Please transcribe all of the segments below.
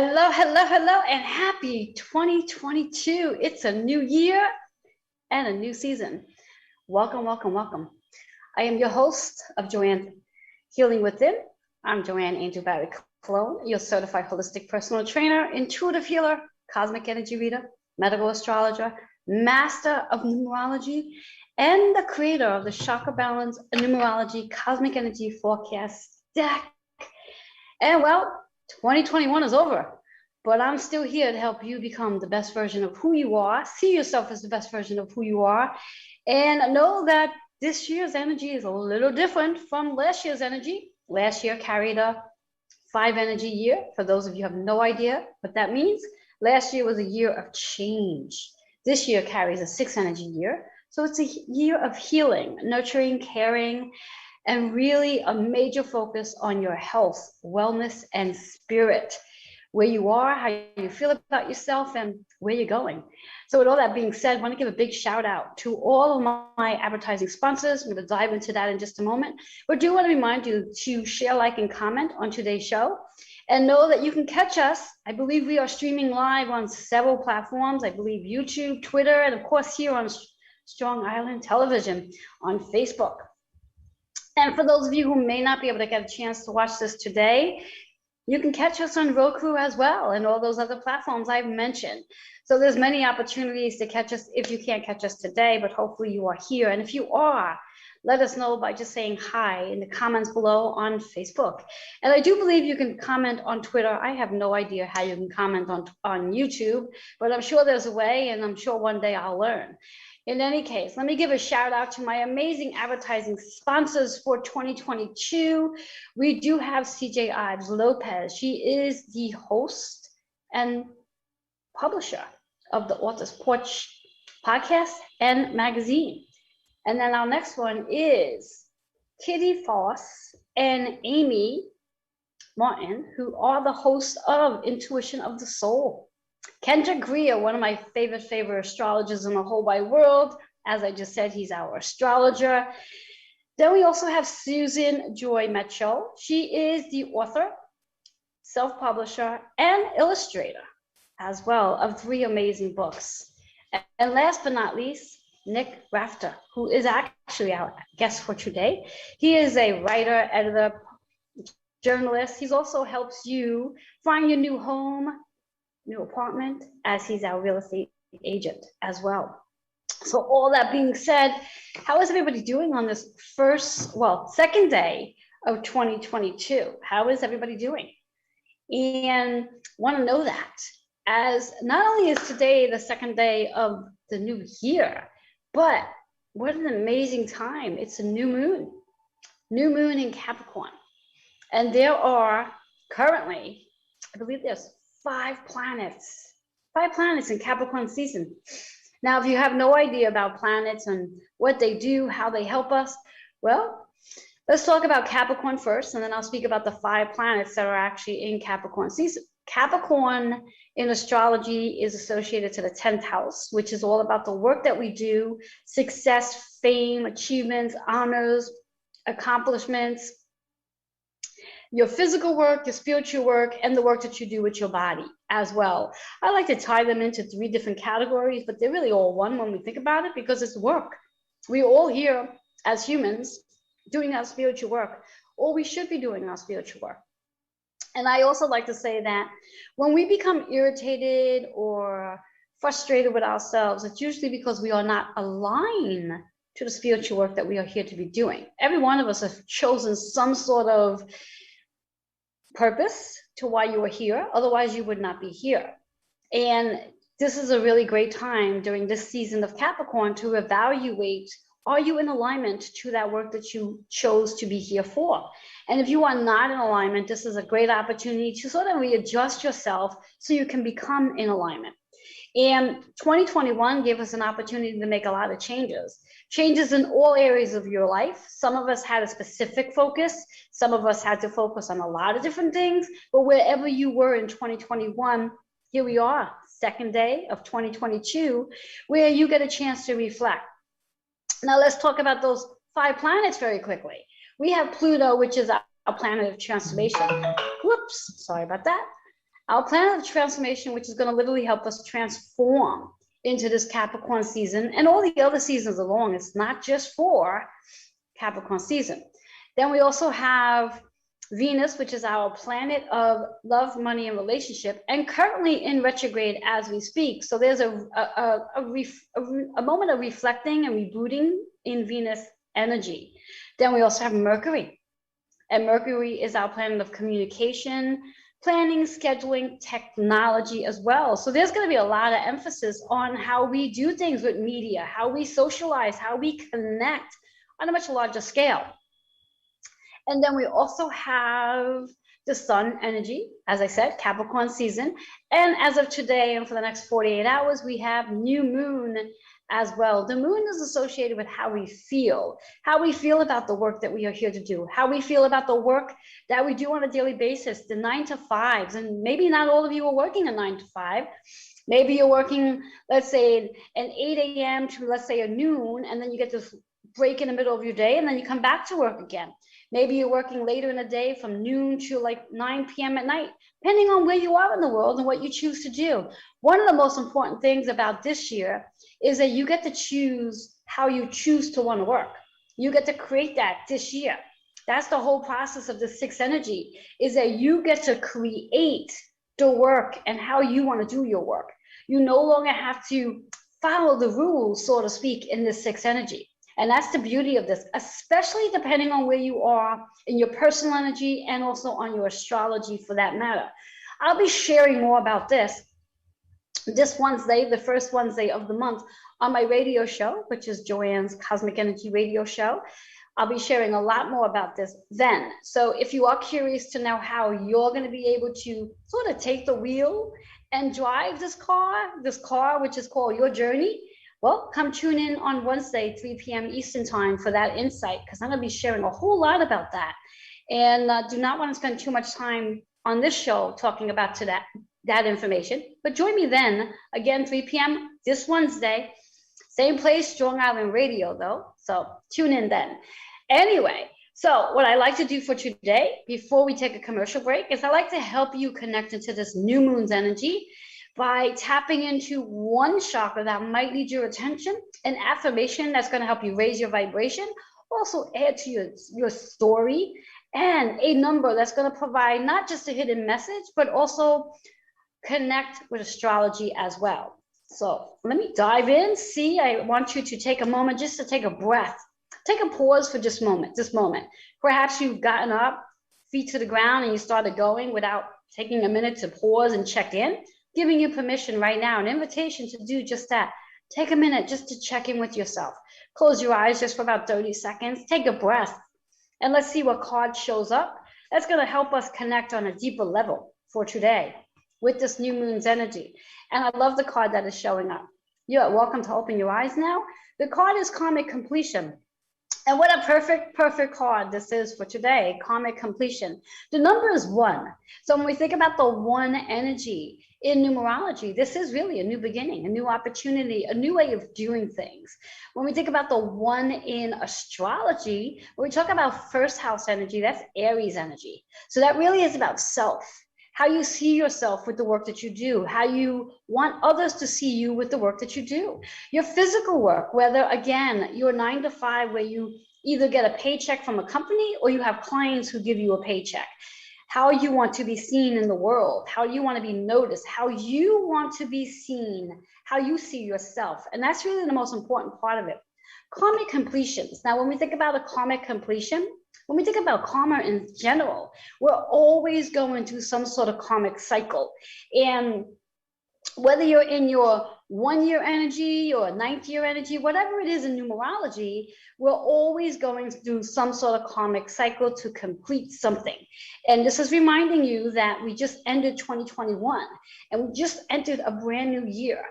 Hello, hello, hello, and happy 2022. It's a new year and a new season. Welcome, welcome, welcome. I am your host of Joanne Healing Within. I'm Joanne Angel Barry Cologne, your certified holistic personal trainer, intuitive healer, cosmic energy reader, medical astrologer, master of numerology, and the creator of the Chakra Balance Numerology Cosmic Energy Forecast deck. And well, 2021 is over, but I'm still here to help you become the best version of who you are, see yourself as the best version of who you are, and know that this year's energy is a little different from last year's energy. Last year carried a 5 energy year. For those of you who have no idea what that means, last year was a year of change. This year carries a 6 energy year. So it's a year of healing, nurturing, caring, and really a major focus on your health, wellness, and spirit, where you are, how you feel about yourself, and where you're going. So with all that being said, I want to give a big shout out to all of my advertising sponsors. I'm going to dive into that in just a moment. But I do want to remind you to share, like, and comment on today's show. And know that you can catch us. I believe we are streaming live on several platforms. I believe YouTube, Twitter, and of course here on Strong Island Television on Facebook. And for those of you who may not be able to get a chance to watch this today, you can catch us on Roku as well and all those other platforms I've mentioned. So there's many opportunities to catch us if you can't catch us today, but hopefully you are here. And if you are, let us know by just saying hi in the comments below on Facebook. And I do believe you can comment on Twitter. I have no idea how you can comment on YouTube, but I'm sure there's a way, and I'm sure one day I'll learn. In any case, let me give a shout out to my amazing advertising sponsors for 2022. We do have CJ Ives Lopez. She is the host and publisher of the Author's Porch podcast and magazine. And then our next one is Kitty Foss and Amy Martin, who are the hosts of Intuition of the Soul. Kendra Greer, one of my favorite astrologers in the whole wide world. As I just said, he's our astrologer. Then we also have Susan Joy Metcho. She is the author, self-publisher, and illustrator as well of 3 amazing books. And last but not least, Nick Rafter, who is actually our guest for today. He is a writer, editor, journalist. He also helps you find your new home, new apartment, as he's our real estate agent as well. So all that being said, how is everybody doing on this second day of 2022? How is everybody doing? And want to know that, as not only is today the second day of the new year, but what an amazing time. It's a new moon in Capricorn. And there are currently, I believe there's 5 planets in Capricorn season. Now, if you have no idea about planets and what they do, how they help us, well, let's talk about Capricorn first, and then I'll speak about the 5 planets that are actually in Capricorn season. Capricorn in astrology is associated to the 10th house, which is all about the work that we do, success, fame, achievements, honors, accomplishments, your physical work, your spiritual work, and the work that you do with your body as well. I like to tie them into 3 different categories, but they're really all one when we think about it, because it's work. We're all here as humans doing our spiritual work, or we should be doing our spiritual work. And I also like to say that when we become irritated or frustrated with ourselves, it's usually because we are not aligned to the spiritual work that we are here to be doing. Every one of us has chosen some sort of purpose to why you are here. Otherwise, you would not be here. And this is a really great time during this season of Capricorn to evaluate, are you in alignment to that work that you chose to be here for? And if you are not in alignment, this is a great opportunity to sort of readjust yourself so you can become in alignment. And 2021 gave us an opportunity to make a lot of changes in all areas of your life. Some of us had a specific focus. Some of us had to focus on a lot of different things. But wherever you were in 2021, here we are, second day of 2022, where you get a chance to reflect. Now let's talk about those 5 planets very quickly. We have Pluto, which is our planet of transformation. Whoops, sorry about that. Our planet of transformation, which is going to literally help us transform into this Capricorn season and all the other seasons along. It's not just for Capricorn season. Then we also have Venus, which is our planet of love, money, and relationship, and currently in retrograde as we speak. So there's a moment of reflecting and rebooting in Venus energy. Then we also have Mercury, and Mercury is our planet of communication, planning, scheduling, technology as well. So there's going to be a lot of emphasis on how we do things with media, how we socialize, how we connect on a much larger scale. And then we also have the sun energy, as I said, Capricorn season. And as of today and for the next 48 hours, we have new moon as well. The moon is associated with how we feel about the work that we are here to do, how we feel about the work that we do on a daily basis, the 9 to 5s. And maybe not all of you are working a 9 to 5. Maybe you're working, let's say, an 8 a.m. to, let's say, a noon, and then you get this break in the middle of your day, and then you come back to work again. Maybe you're working later in the day from noon to like 9 p.m. at night, depending on where you are in the world and what you choose to do. One of the most important things about this year is that you get to choose how you choose to want to work. You get to create that this year. That's the whole process of the sixth energy, is that you get to create the work and how you want to do your work. You no longer have to follow the rules, so to speak, in this sixth energy. And that's the beauty of this, especially depending on where you are in your personal energy and also on your astrology for that matter. I'll be sharing more about this Wednesday, the first Wednesday of the month, on my radio show, which is Joanne's Cosmic Energy Radio Show. I'll be sharing a lot more about this then. So if you are curious to know how you're going to be able to sort of take the wheel and drive this car, which is called Your Journey, well, come tune in on Wednesday, 3 p.m. Eastern time for that insight, because I'm going to be sharing a whole lot about that. And do not want to spend too much time on this show talking about that information. But join me then, again, 3 p.m. this Wednesday. Same place, Strong Island Radio, though. So tune in then. Anyway, so what I like to do for today, before we take a commercial break, is I like to help you connect into this new moon's energy by tapping into one chakra that might need your attention, an affirmation that's going to help you raise your vibration, also add to your story, and a number that's going to provide not just a hidden message, but also connect with astrology as well. So let me dive in. I want you to take a moment just to take a breath. Take a pause for this moment. Perhaps you've gotten up, feet to the ground, and you started going without taking a minute to pause and check in. Giving you permission right now, an invitation to do just that. Take a minute just to check in with yourself. Close your eyes just for about 30 seconds. Take a breath. And let's see what card shows up. That's going to help us connect on a deeper level for today with this new moon's energy. And I love the card that is showing up. You're welcome to open your eyes now. The card is Karmic Completion. And what a perfect card this is for today, Karmic Completion. The number is 1. So when we think about the 1 energy in numerology, this is really a new beginning, a new opportunity, a new way of doing things. When we think about the 1 in astrology, when we talk about first house energy, that's Aries energy. So that really is about self, how you see yourself with the work that you do, how you want others to see you with the work that you do. Your physical work, whether, again, you're 9 to 5, where you either get a paycheck from a company or you have clients who give you a paycheck. How you want to be seen in the world, how you want to be noticed, how you want to be seen, how you see yourself. And that's really the most important part of it. Karmic completions. Now, when we think about a karmic completion, when we think about karma in general, we're always going through some sort of karmic cycle. And whether you're in your 1-year energy or 9th year energy, whatever it is in numerology, we're always going through some sort of karmic cycle to complete something. And this is reminding you that we just ended 2021 and we just entered a brand new year.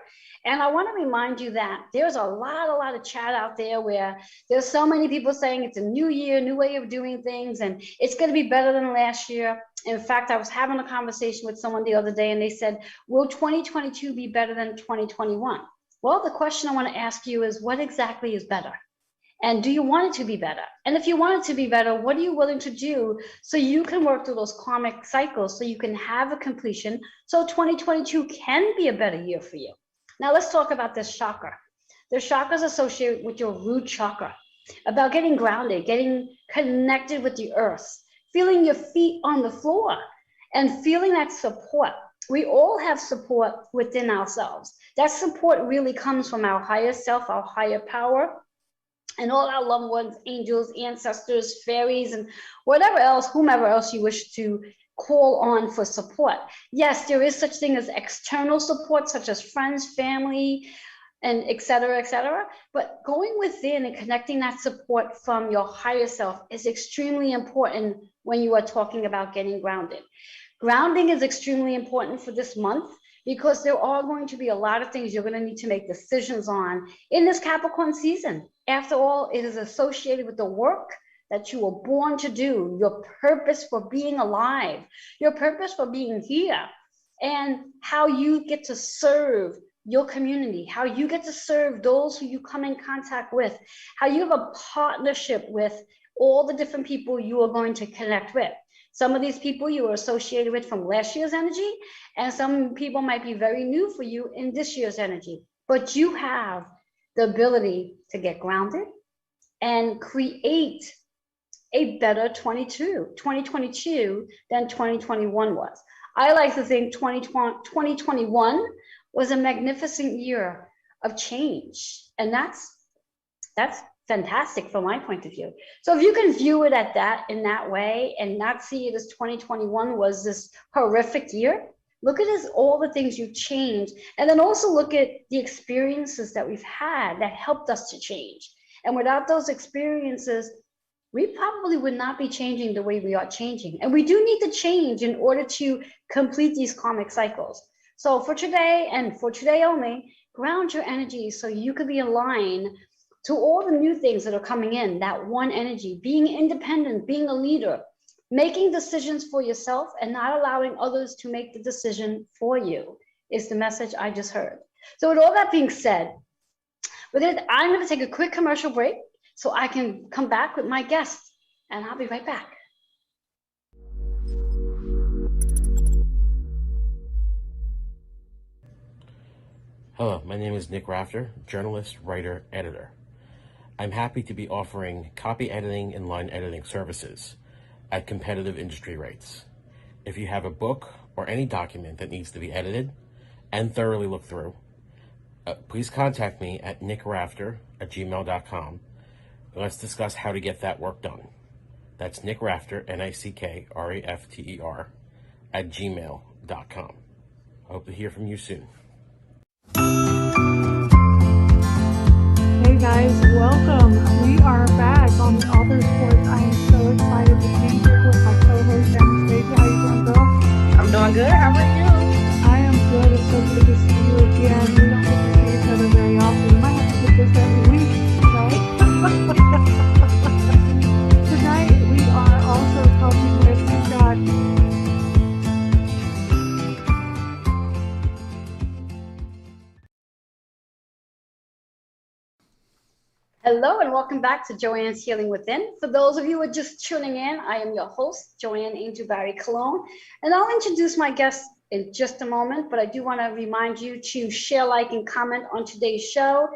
And I want to remind you that there's a lot of chat out there where there's so many people saying it's a new year, new way of doing things, and it's going to be better than last year. In fact, I was having a conversation with someone the other day and they said, will 2022 be better than 2021? Well, the question I want to ask you is, what exactly is better? And do you want it to be better? And if you want it to be better, what are you willing to do so you can work through those karmic cycles so you can have a completion so 2022 can be a better year for you? Now let's talk about this chakra. The chakra is associated with your root chakra, about getting grounded, getting connected with the earth, feeling your feet on the floor, and feeling that support. We all have support within ourselves. That support really comes from our higher self, our higher power, and all our loved ones, angels, ancestors, fairies, and whatever else, whomever else you wish to call on for support. Yes, there is such thing as external support, such as friends, family, and et cetera, but going within and connecting that support from your higher self is extremely important when you are talking about getting grounded. Grounding is extremely important for this month because there are going to be a lot of things you're going to need to make decisions on in this Capricorn season. After all, it is associated with the work that you were born to do, your purpose for being alive, your purpose for being here, and how you get to serve your community, how you get to serve those who you come in contact with, how you have a partnership with all the different people you are going to connect with. Some of these people you are associated with from last year's energy, and some people might be very new for you in this year's energy. But you have the ability to get grounded and create a better 2022 than 2021 was. I like to think 2021 was a magnificent year of change, and that's fantastic from my point of view. So if you can view it in that way and not see it as 2021 was this horrific year, look at it as all the things you changed, and then also look at the experiences that we've had that helped us to change. And without those experiences, we probably would not be changing the way we are changing. And we do need to change in order to complete these karmic cycles. So for today, and for today only, ground your energy so you can be in line to all the new things that are coming in, that one energy, being independent, being a leader, making decisions for yourself and not allowing others to make the decision for you is the message I just heard. So with all that being said, I'm going to take a quick commercial break so I can come back with my guest, and I'll be right back. Hello, my name is Nick Rafter, journalist, writer, editor. I'm happy to be offering copy editing and line editing services at competitive industry rates. If you have a book or any document that needs to be edited and thoroughly looked through, please contact me at nickrafter@gmail.com. Let's discuss how to get that work done. That's Nick Rafter, NICKRAFTER, @gmail.com. I hope to hear from you soon. Hey guys, welcome. We are back on the Author Sports. I am so excited to be here with my co-host Anastasia. How you doing, girl? I'm doing good. How are you? I am good. It's so good to see you again. We don't get to see each other very often. We might have to do this every week, right? Tonight we are also talking with, we've got Hello and welcome back to Joanne's Healing Within. For those of you who are just tuning in, I am your host, Joanne Angel Barry Cologne, and I'll introduce my guest in just a moment, but I do want to remind you to share, like, and comment on today's show.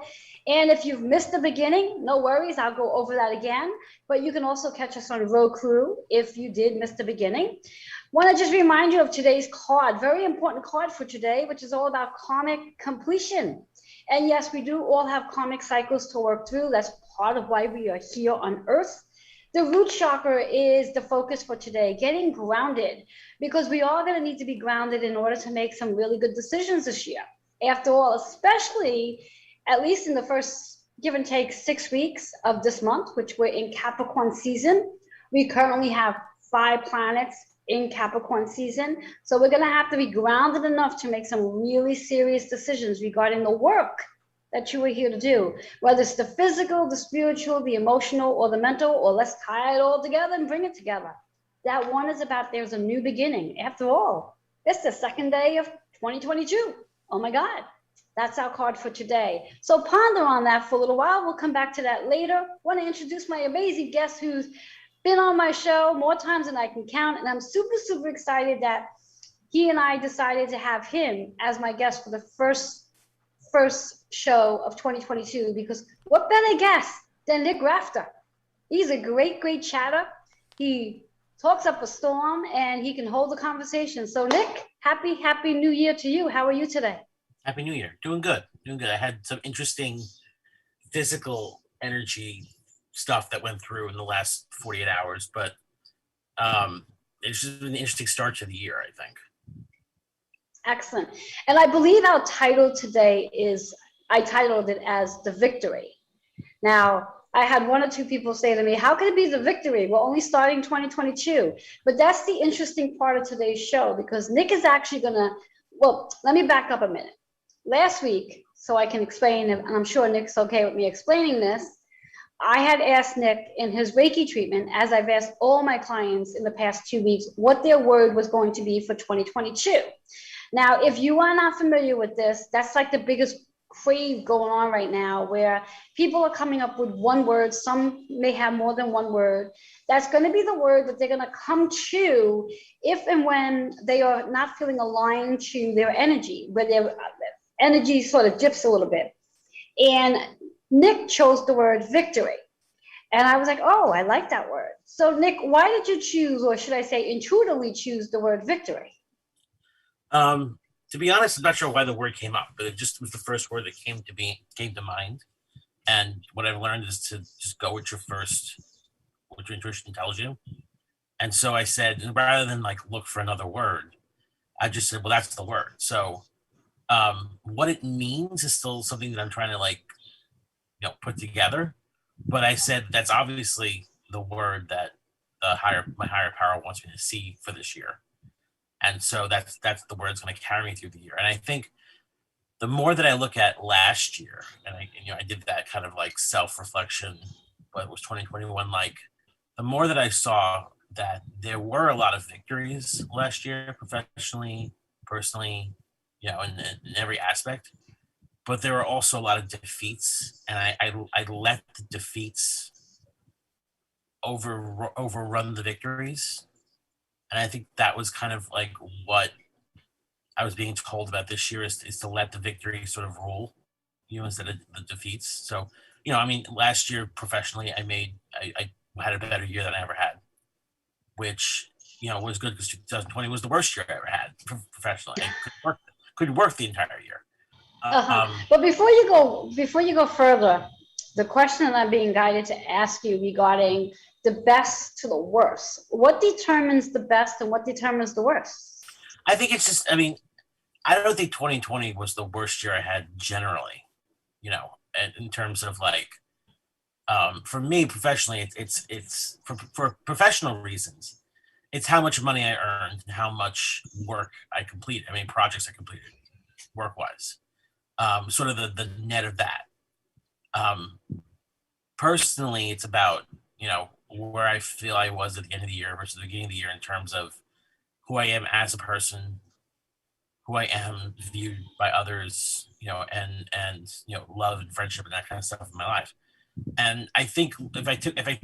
And if you've missed the beginning, no worries, I'll go over that again, but you can also catch us on Roku if you did miss the beginning. Want to just remind you of today's card, very important card for today, which is all about karmic completion. And yes, we do all have karmic cycles to work through. That's part of why we are here on Earth. The root chakra is the focus for today, getting grounded, because we are going to need to be grounded in order to make some really good decisions this year. After all, especially at least in the first, give and take, 6 weeks of this month, which we're in Capricorn season. We currently have 5 planets in Capricorn season. So we're going to have to be grounded enough to make some really serious decisions regarding the work that you are here to do, whether it's the physical, the spiritual, the emotional, or the mental, or let's tie it all together and bring it together. That one is about there's a new beginning. After all, it's the second day of 2022. Oh my God. That's our card for today. So ponder on that for a little while. We'll come back to that later. Want to introduce my amazing guest who's been on my show more times than I can count. And I'm super, super excited that he and I decided to have him as my guest for the first show of 2022, because what better guest than Nick Rafter? He's a great, great chatter. He talks up a storm and he can hold the conversation. So Nick, happy new year to you. How are you today? Happy New Year. Doing good. Doing good. I had some interesting physical energy stuff that went through in the last 48 hours, but it's just been an interesting start to the year, I think. Excellent. And I believe our title today is, I titled it as The Victory. Now, I had one or two people say to me, how can it be the victory? We're only starting 2022. But that's the interesting part of today's show, because Nick is actually gonna, well, let me back up a minute. Last week, so I can explain, and I'm sure Nick's okay with me explaining this, I had asked Nick in his Reiki treatment, as I've asked all my clients in the past 2 weeks, what their word was going to be for 2022. Now, if you are not familiar with this, that's like the biggest crave going on right now, where people are coming up with one word. Some may have more than one word. That's going to be the word that they're going to come to if and when they are not feeling aligned to their energy, where their energy sort of dips a little bit. And Nick chose the word victory. And I was like, oh, I like that word. So Nick, why did you choose, or should I say intuitively choose the word victory? To be honest, I'm not sure why the word came up, but it just was the first word that came to mind. And what I've learned is to just go with what your intuition tells you. And so I said, rather than like look for another word, I just said, well, that's the word. So what it means is still something that I'm trying to put together. But I said that's obviously the word that my higher power wants me to see for this year. And so that's the word that's going to carry me through the year. And I think the more that I look at last year, and I did that kind of like self-reflection, what was 2021 like, the more that I saw that there were a lot of victories last year, professionally, personally, in every aspect. But there were also a lot of defeats, and I let the defeats overrun the victories. And I think that was kind of like what I was being told about this year is to let the victory sort of rule, instead of the defeats. So, last year professionally, I had a better year than I ever had, which, was good because 2020 was the worst year I ever had professionally. I couldn't work the entire year. But before you go further, the question that I'm being guided to ask you regarding the best to the worst, what determines the best and what determines the worst? I think it's just, I don't think 2020 was the worst year I had generally, in terms of like, for me professionally, it's for professional reasons. It's how much money I earned and how much work I completed. Projects I completed work-wise. Sort of the net of that. Personally, it's about, where I feel I was at the end of the year versus the beginning of the year in terms of who I am as a person, who I am viewed by others, and love and friendship and that kind of stuff in my life. And I think if I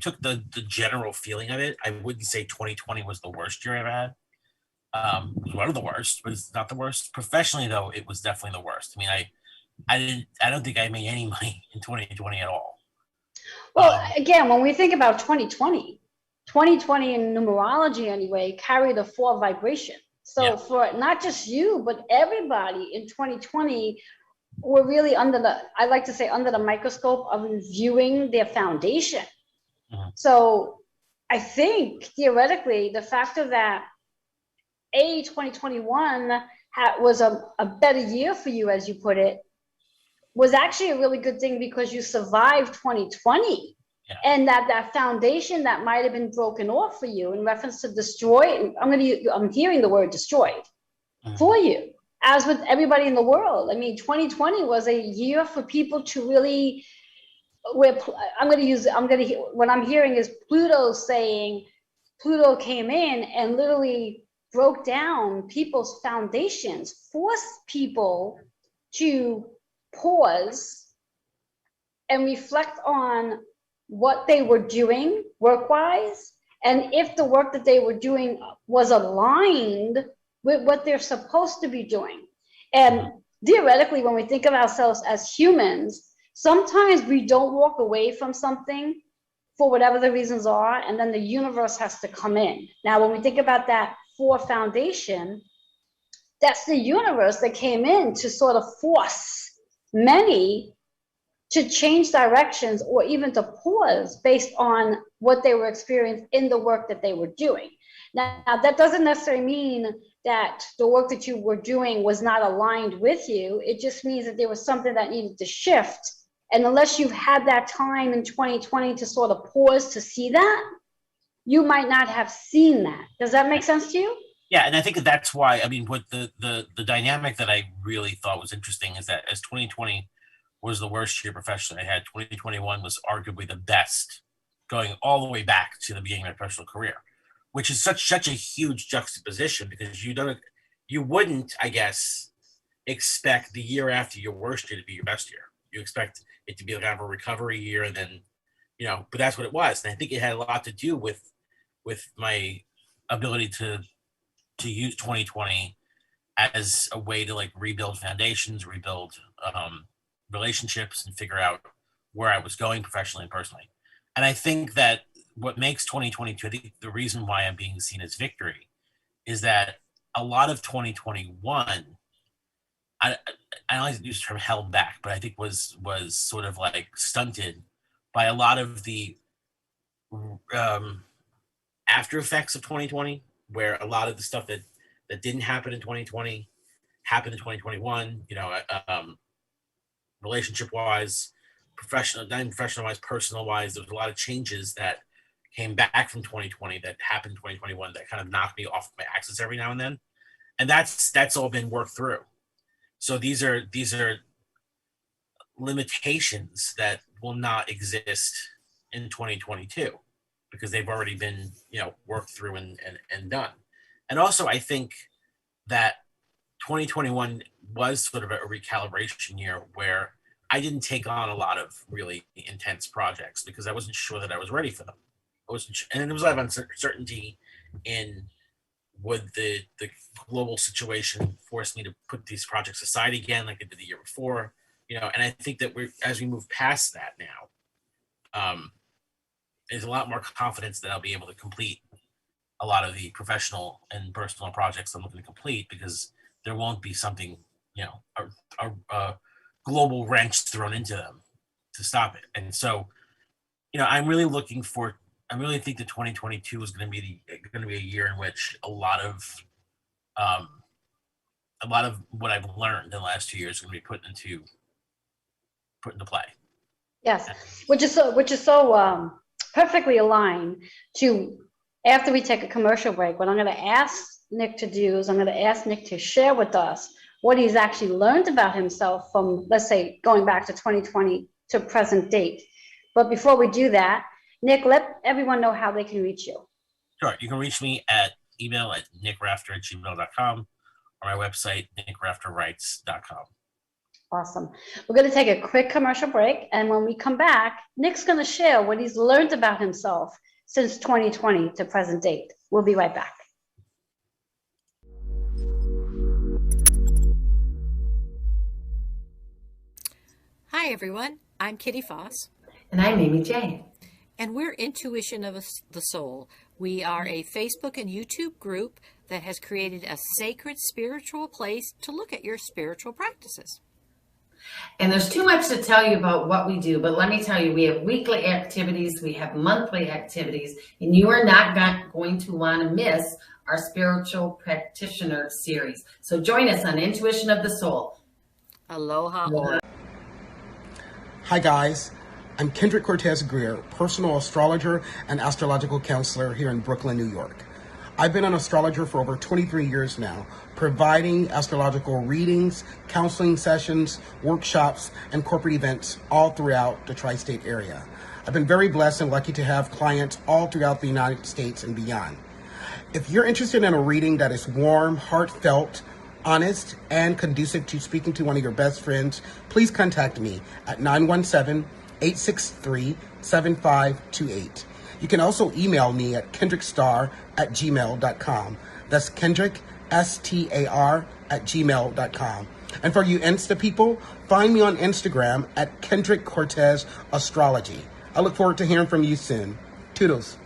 took the general feeling of it, I wouldn't say 2020 was the worst year I ever had. It was one of the worst, but it's not the worst. Professionally, though, it was definitely the worst. I don't think I made any money in 2020 at all. Well, again, when we think about 2020 in numerology anyway, carried a 4 vibration. So for not just you, but everybody in 2020 were really under the microscope of viewing their foundation. Mm-hmm. So I think theoretically, the fact of that, 2021 was a better year for you, as you put it, was actually a really good thing because you survived 2020. Yeah. And that foundation that might have been broken off for you in reference to destroy, I'm hearing the word destroyed for you, as with everybody in the world. 2020 was a year for people to really, what I'm hearing is Pluto saying, Pluto came in and literally broke down people's foundations, forced people to pause and reflect on what they were doing work-wise, and if the work that they were doing was aligned with what they're supposed to be doing. And theoretically, when we think of ourselves as humans, sometimes we don't walk away from something for whatever the reasons are, and then the universe has to come in. Now, when we think about that 4 foundation, that's the universe that came in to sort of force many to change directions or even to pause based on what they were experiencing in the work that they were doing. Now, that doesn't necessarily mean that the work that you were doing was not aligned with you. It just means that there was something that needed to shift. And unless you've had that time in 2020 to sort of pause to see that, you might not have seen that. Does that make sense to you? Yeah, and I think that's why, I mean, what the dynamic that I really thought was interesting is that as 2020 was the worst year professionally I had, 2021 was arguably the best, going all the way back to the beginning of my professional career, which is such a huge juxtaposition, because you wouldn't, I guess, expect the year after your worst year to be your best year. You expect it to be kind of a recovery year, and then, but that's what it was. And I think it had a lot to do with my ability to use 2020 as a way to like rebuild foundations, rebuild relationships, and figure out where I was going professionally and personally. And I think that what makes 2022, I think the reason why I'm being seen as victory, is that a lot of 2021, I don't like to use the term held back, but I think was sort of like stunted by a lot of the after effects of 2020, where a lot of the stuff that didn't happen in 2020 happened in 2021, relationship wise, professional wise, personal wise. There was a lot of changes that came back from 2020 that happened in 2021 that kind of knocked me off my axis every now and then. And that's all been worked through. So these are limitations that will not exist in 2022 because they've already been, worked through and done. And also I think that 2021 was sort of a recalibration year where I didn't take on a lot of really intense projects because I wasn't sure that I was ready for them. And there was a lot of uncertainty in would the global situation force me to put these projects aside again like I did the year before, and I think that as we move past that now, there's a lot more confidence that I'll be able to complete a lot of the professional and personal projects I'm looking to complete, because there won't be something, a global wrench thrown into them to stop it. And so, I'm really I really think that 2022 is going to be a year in which a lot of what I've learned in the last 2 years is going to be put into play. Yes, which is so perfectly aligned to, after we take a commercial break, what I'm going to ask Nick to do is I'm going to ask Nick to share with us what he's actually learned about himself from, let's say, going back to 2020 to present date. But before we do that, Nick, let everyone know how they can reach you. Sure. You can reach me at email at nickrafter@gmail.com or my website, nickrafterwrites.com. Awesome. We're going to take a quick commercial break. And when we come back, Nick's going to share what he's learned about himself since 2020 to present date. We'll be right back. Hi, everyone. I'm Kitty Foss. And I'm Amy J. And we're Intuition of the Soul. We are a Facebook and YouTube group that has created a sacred spiritual place to look at your spiritual practices. And there's too much to tell you about what we do, but let me tell you, we have weekly activities, we have monthly activities, and you are not going to want to miss our spiritual practitioner series. So join us on Intuition of the Soul. Aloha. Hi guys, I'm Kendrick Cortez Greer, personal astrologer and astrological counselor here in Brooklyn, New York. I've been an astrologer for over 23 years now, providing astrological readings, counseling sessions, workshops, and corporate events all throughout the tri-state area. I've been very blessed and lucky to have clients all throughout the United States and beyond. If you're interested in a reading that is warm, heartfelt, honest, and conducive to speaking to one of your best friends, please contact me at 917-863-7528. You can also email me at kendrickstar@gmail.com. That's Kendrick, STAR, @gmail.com. And for you Insta people, find me on Instagram at Kendrick Cortez Astrology. I look forward to hearing from you soon. Toodles.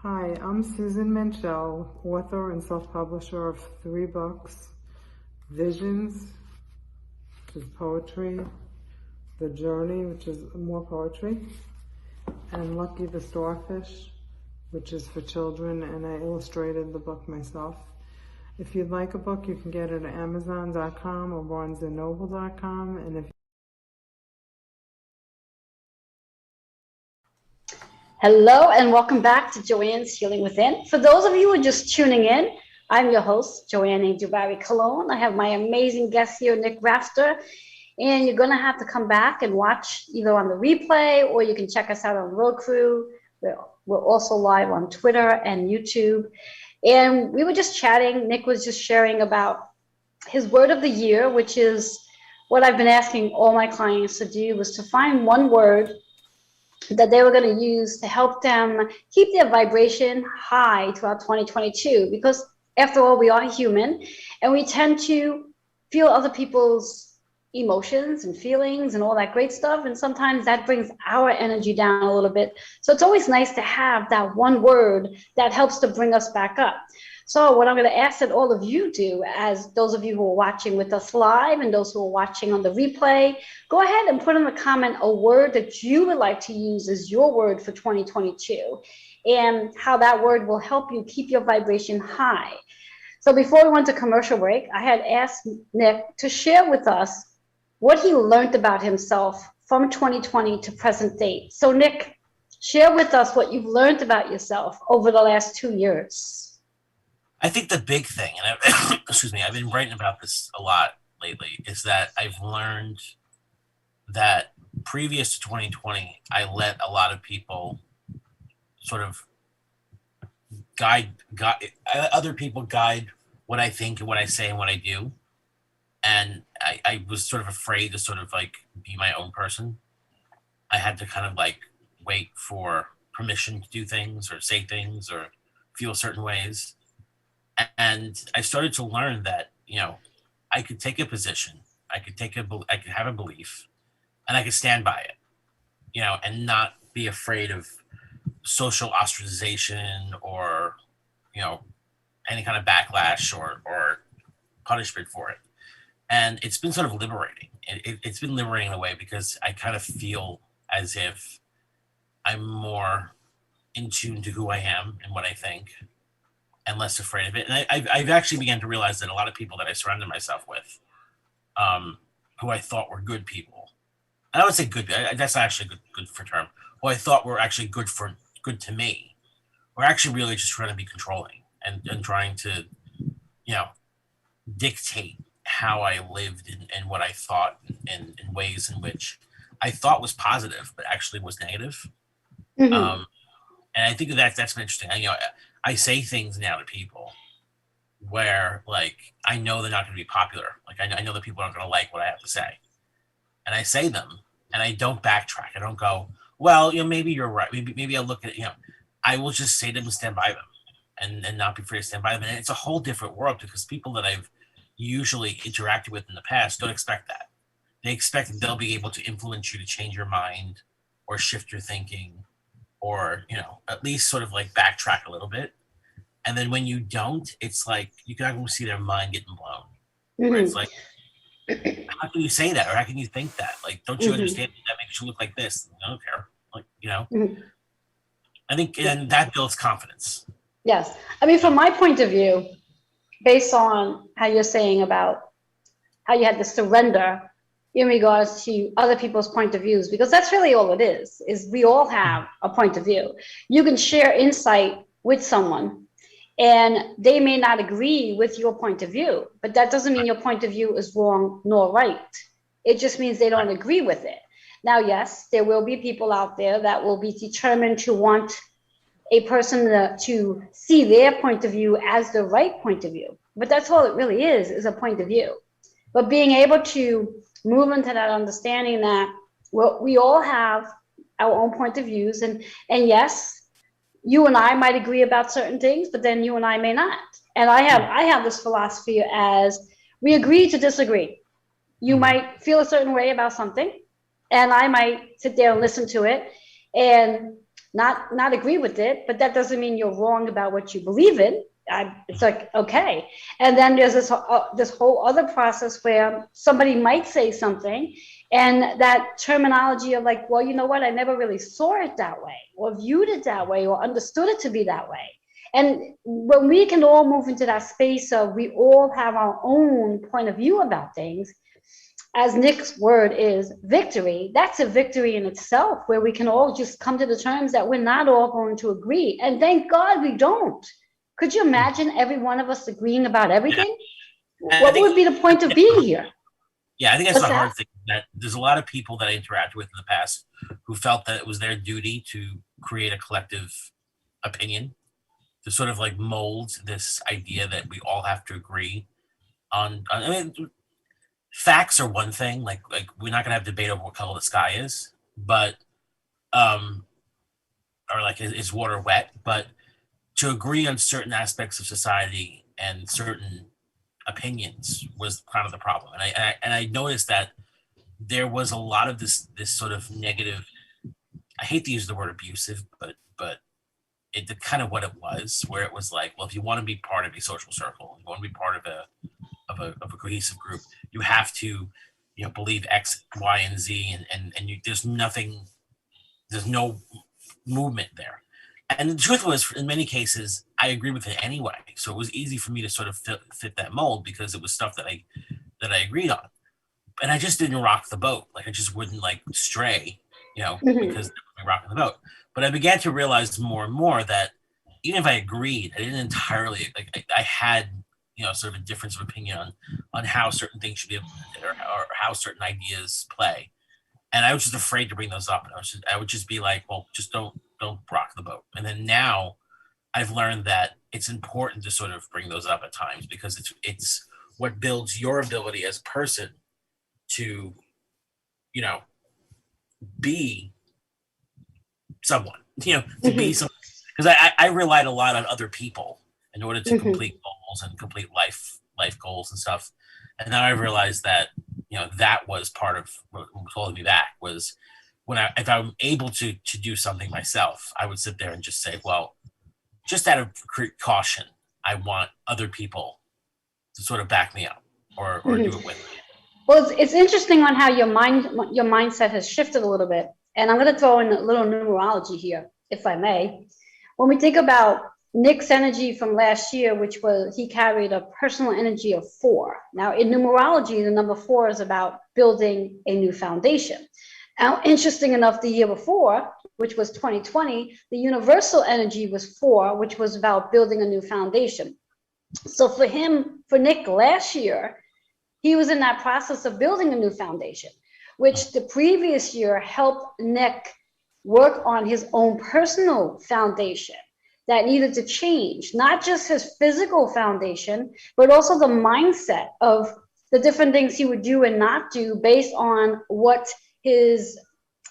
Hi, I'm Susan Manchel, author and self-publisher of 3 books, Visions, which is poetry, The Journey, which is more poetry, and Lucky the Starfish, which is for children, and I illustrated the book myself. If you'd like a book, you can get it at Amazon.com or BarnesandNoble.com, and if Hello and welcome back to Joanne's Healing Within. For those of you who are just tuning in, I'm your host, Joanne Dubarry Cologne. I have my amazing guest here, Nick Rafter, and you're going to have to come back and watch either on the replay or you can check us out on Roku. We're also live on Twitter and YouTube. And we were just chatting. Nick was just sharing about his word of the year, which is what I've been asking all my clients to do, was to find one word that they were going to use to help them keep their vibration high throughout 2022. Because after all, we are human and we tend to feel other people's emotions and feelings and all that great stuff. And sometimes that brings our energy down a little bit. So it's always nice to have that one word that helps to bring us back up. So what I'm going to ask that all of you do, as those of you who are watching with us live and those who are watching on the replay, go ahead and put in the comment a word that you would like to use as your word for 2022 and how that word will help you keep your vibration high. So before we went to commercial break, I had asked Nick to share with us what he learned about himself from 2020 to present date. So Nick, share with us what you've learned about yourself over the last 2 years. I think the big thing, and I, excuse me, I've been writing about this a lot lately, is that I've learned that previous to 2020, I let a lot of people sort of guide other people guide what I think and what I say and what I do. And I was sort of afraid to sort of like be my own person. I had to kind of like wait for permission to do things or say things or feel certain ways. And I started to learn that, you know, I could take a position, I could have a belief, and I could stand by it, you know, and not be afraid of social ostracization or, you know, any kind of backlash or punishment for it. And it's been sort of liberating. It's been liberating in a way because I kind of feel as if I'm more in tune to who I am and what I think, and less afraid of it. And I've actually began to realize that a lot of people that I surrounded myself with, who I thought were good people, and I would say good, that's actually good for term, who I thought were actually good to me, were actually really just trying to be controlling and trying to, you know, dictate how I lived and what I thought in ways in which I thought was positive, but actually was negative. Mm-hmm. And I think that's been interesting. I say things now to people where like I know they're not going to be popular. Like I know that people aren't going to like what I have to say, and I say them, and I don't backtrack. I don't go, well, you know, maybe you're right. Maybe I'll look at it. You know, I will just say them and stand by them, and not be afraid to stand by them. And it's a whole different world because people that I've usually interacted with in the past don't expect that. They expect that they'll be able to influence you to change your mind or shift your thinking, or, you know, at least sort of like backtrack a little bit. And then when you don't, it's like you can almost see their mind getting blown. Mm-hmm. Where it's like, how can you say that, or how can you think that? Like, don't you understand that makes you look like this? I don't care. Like, you know, I think, and that builds confidence. Yes. I mean, from my point of view, based on how you're saying about how you had to surrender in regards to other people's point of views, because that's really all it is we all have a point of view. You can share insight with someone and they may not agree with your point of view, but that doesn't mean your point of view is wrong nor right. It just means they don't agree with it. Now, yes, there will be people out there that will be determined to want a person to see their point of view as the right point of view. But that's all it really is a point of view. But being able to move into that understanding that, well, we all have our own point of views, and yes, you and I might agree about certain things, but then you and I may not. And I have this philosophy as we agree to disagree. You might feel a certain way about something, and I might sit there and listen to it and not agree with it, but that doesn't mean you're wrong about what you believe in. It's like, okay. And then there's this whole other process where somebody might say something, and that terminology of like, well, you know what, I never really saw it that way, or viewed it that way, or understood it to be that way. And when we can all move into that space of we all have our own point of view about things, as Nick's word is victory, that's a victory in itself, where we can all just come to the terms that we're not all going to agree. And thank God we don't. Could you imagine every one of us agreeing about everything? Yeah. What would be the point of being here? Yeah, I think that's What's the hard that? thing. That there's a lot of people that I interacted with in the past who felt that it was their duty to create a collective opinion, to sort of like mold this idea that we all have to agree on. I mean, facts are one thing. Like we're not gonna have debate over what color the sky is, but or like is water wet? But to agree on certain aspects of society and certain opinions was kind of the problem. And I noticed that there was a lot of this sort of negative. I hate to use the word abusive, but it kind of what it was, where it was like, well, if you want to be part of a social circle, you want to be part of a cohesive group, you have to, believe X, Y, and Z, and there's no movement there. And the truth was, in many cases, I agree with it anyway. So it was easy for me to sort of fit that mold because it was stuff that I agreed on. And I just didn't rock the boat. Like I just wouldn't like stray, because we were rocking the boat. But I began to realize more and more that even if I agreed, I didn't entirely I had sort of a difference of opinion on how certain things should be implemented or how certain ideas play. And I was just afraid to bring those up. And I would just be like, well, just don't rock the boat. And then now I've learned that it's important to sort of bring those up at times because it's what builds your ability as a person to, be someone, to be someone. Because I relied a lot on other people in order to complete goals and complete life goals and stuff. And now I realized that, that was part of what was holding me back was if I'm able to do something myself, I would sit there and just say, well, just out of caution, I want other people to sort of back me up or do it with me. Well, it's interesting on how your mindset has shifted a little bit. And I'm going to throw in a little numerology here, if I may. When we think about Nick's energy from last year, which was he carried a personal energy of 4. Now, in numerology, the number 4 is about building a new foundation. Now, interesting enough, the year before, which was 2020, the universal energy was 4, which was about building a new foundation. So for Nick last year, he was in that process of building a new foundation, which the previous year helped Nick work on his own personal foundation that needed to change, not just his physical foundation, but also the mindset of the different things he would do and not do based on what his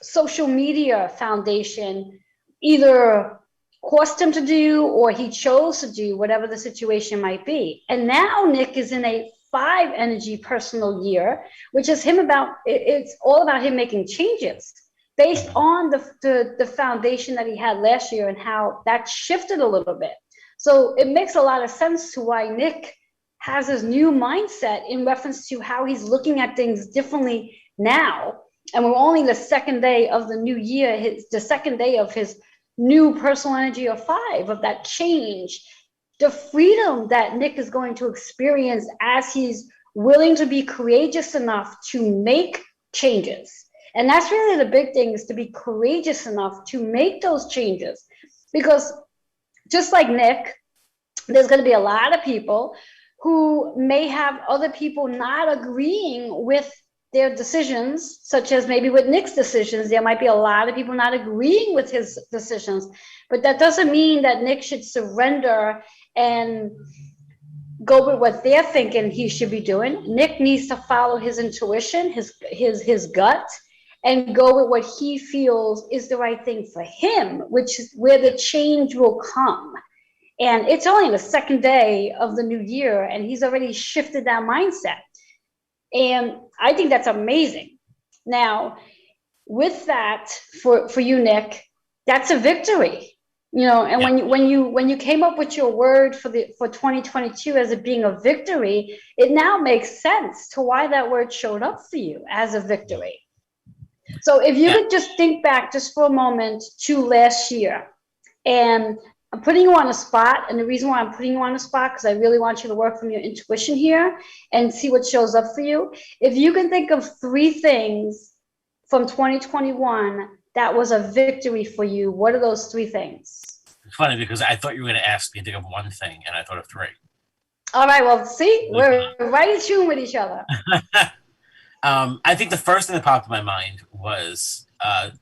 social media foundation either caused him to do or he chose to do, whatever the situation might be. And now Nick is in a 5 energy personal year, which is it's all about him making changes based on the foundation that he had last year and how that shifted a little bit. So it makes a lot of sense to why Nick has his new mindset in reference to how he's looking at things differently now. And we're only the second day of the new year, the second day of his new personal energy of 5, of that change, the freedom that Nick is going to experience as he's willing to be courageous enough to make changes. And that's really the big thing, is to be courageous enough to make those changes. Because just like Nick, there's going to be a lot of people who may have other people not agreeing with their decisions, such as maybe with Nick's decisions. There might be a lot of people not agreeing with his decisions, but that doesn't mean that Nick should surrender and go with what they're thinking he should be doing. Nick needs to follow his intuition, his gut, and go with what he feels is the right thing for him, which is where the change will come. And it's only the second day of the new year, and he's already shifted that mindset. And I think that's amazing. Now, with that, for you, Nick, that's a victory. And Yeah. when you came up with your word for 2022 as it being a victory, it now makes sense to why that word showed up for you as a victory. So if you Yeah. could just think back just for a moment to last year, and I'm putting you on a spot, and the reason why I'm putting you on a spot, because I really want you to work from your intuition here and see what shows up for you. If you can think of 3 things from 2021 that was a victory for you, what are those 3 things? It's funny because I thought you were going to ask me to think of one thing, and I thought of 3. All right, well, see, we're right in tune with each other. I think the first thing that popped in my mind was I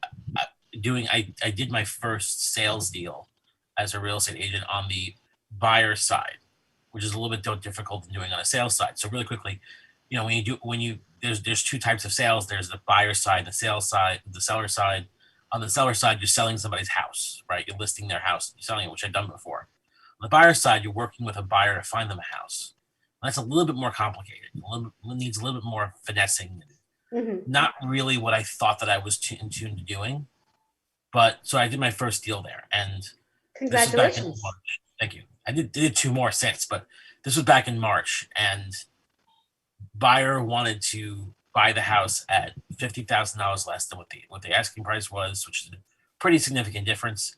did my first sales deal as a real estate agent on the buyer side, which is a little bit difficult than doing on a sales side. So really quickly, there's 2 types of sales. There's the buyer side, the sales side, the seller side. On the seller side, you're selling somebody's house, right? You're listing their house, you're selling it, which I've done before. On the buyer side, you're working with a buyer to find them a house. That's a little bit more complicated. Needs a little bit more finessing. Mm-hmm. Not really what I thought that I was in tune to doing. But so I did my first deal there, and this was back in Congratulations. March. Thank you. I did 2 more since, but this was back in March, and buyer wanted to buy the house at $50,000 less than what the asking price was, which is a pretty significant difference.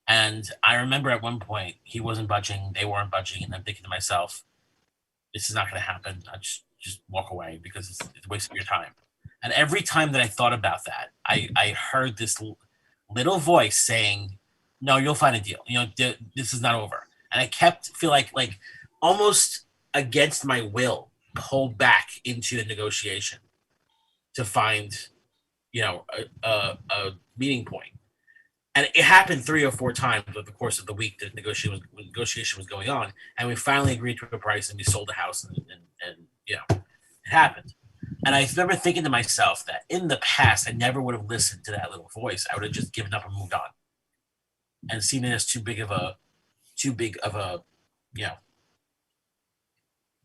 And I remember at one point he wasn't budging, they weren't budging, and I'm thinking to myself, this is not going to happen. I just walk away because it's a waste of your time. And every time that I thought about that, I heard this little voice saying, "No, you'll find a deal. This is not over." And I kept feel like almost against my will, pulled back into the negotiation to find a meeting point. And it happened 3 or 4 times over the course of the week that negotiation was going on, and we finally agreed to a price and we sold the house, and it happened. And I remember thinking to myself that in the past I never would have listened to that little voice. I would have just given up and moved on, and seen it as too big of a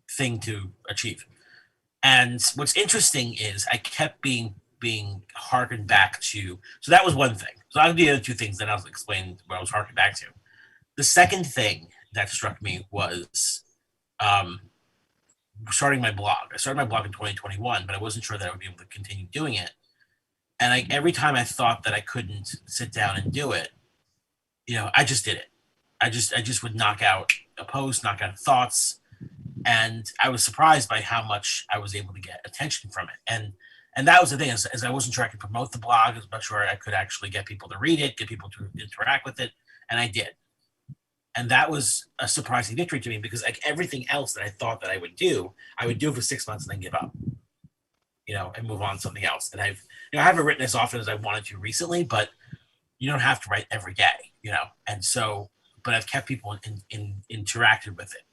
thing to achieve. And what's interesting is I kept being harkened back to. So that was one thing. So I'll do the other 2 things, then I'll explain what I was harkened back to. The second thing that struck me was starting my blog. I started my blog in 2021, but I wasn't sure that I would be able to continue doing it. And every time I thought that I couldn't sit down and do it, I just did it. I just would knock out a post, knock out thoughts, and I was surprised by how much I was able to get attention from it. And that was the thing, as I wasn't sure I could promote the blog, I was not sure I could actually get people to read it, get people to interact with it, and I did. And that was a surprising victory to me, because like everything else that I thought that I would do for 6 months and then give up, and move on to something else. And I haven't written as often as I wanted to recently, but you don't have to write every day, and so, but I've kept people interacted with it.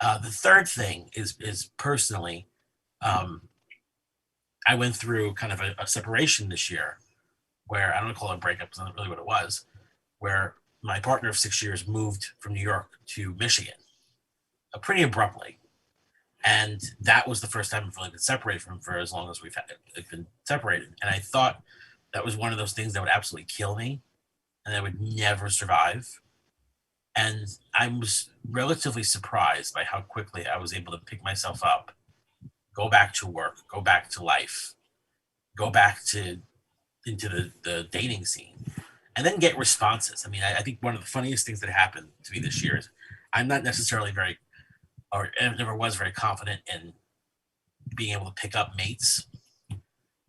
The third thing is personally, I went through kind of a separation this year, where I don't want to call it a breakup, because that's not really what it was, where my partner of 6 years moved from New York to Michigan, pretty abruptly. And that was the first time I've really been separated from him for as long as we've been separated. And I thought that was one of those things that would absolutely kill me and I would never survive. And I was relatively surprised by how quickly I was able to pick myself up, go back to work, go back to life, go back into the dating scene, and then get responses. I mean, I think one of the funniest things that happened to me this year is I'm not necessarily or never was very confident in being able to pick up mates,